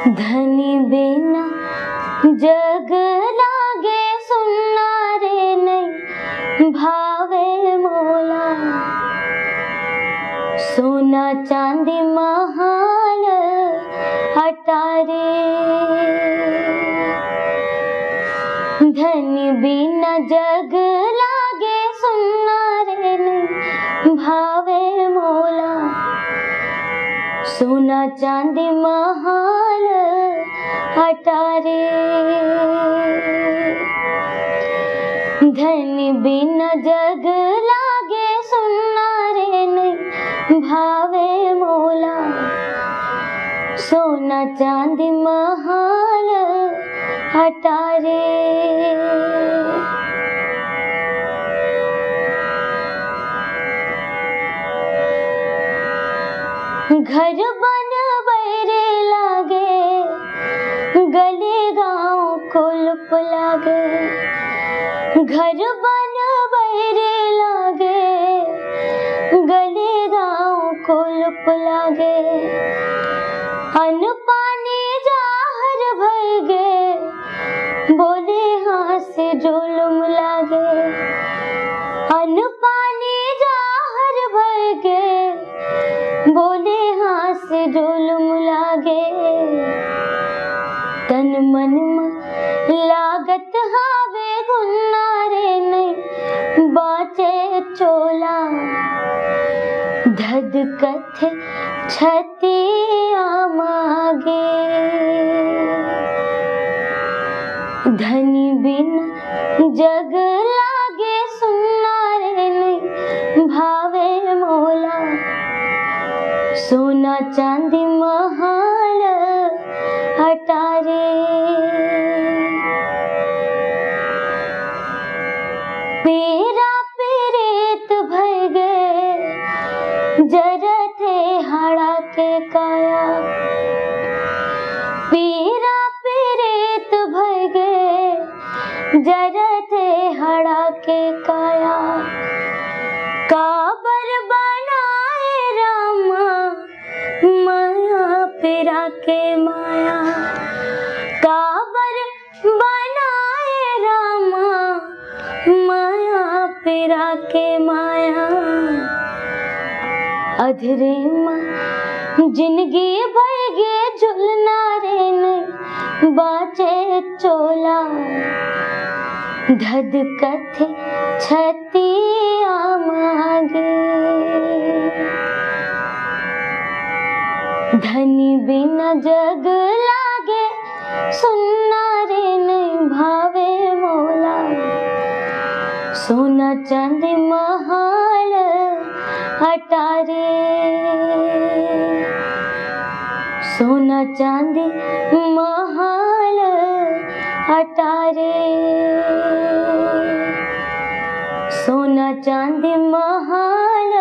धनी बिना जग लागे सुन्ना रे नहीं भावे मोला। सोना चांदी महाल अटारे। धनी बिना जग लागे सुन्ना रे नहीं भावे मोला। सोना चांदी महाल अटारे। धनी बिना जग लागे सुन्ना रे नहीं भावे मोला। सोना चांदी महाल अटारे। घर बन बैरे लागे गले गाँव कुलप लागे। घर बन बैरे लागे गले गाँव कुलप लागे। अन्न पानी जाहर भर गे बोले हाँ से जुल्म लागे। अन्न पानी जाहर भर गे बोले हाँ से जुल्म लागे। तन मन लागत हावे गुन्ना रे नहीं बाचे चोला। धद कथे छती आमागे। धनी बिना जग लागे सुन्ना रे नहीं भावे मोला। सोना चांदी महाल अटारे। पेरा पेरेत भर गए जरते हाड़ा के काया। पेरा पेरेत भर गए जरते हाड़ा के काया। काबर बनाए रामा माया पेरा के माया। काबर बनाए रामा माया पेरा के माया। अधरे माँ जिंदगी भर गे झुलना रे नहीं बाचे चोला। धद कथे छती आमागे। धनी बिना जग लागे सुन्ना रे नहीं भावे मोला। सोना चांदी महाल अटारे। सोना चांदी महाल अटारे। सोना चांदी महाल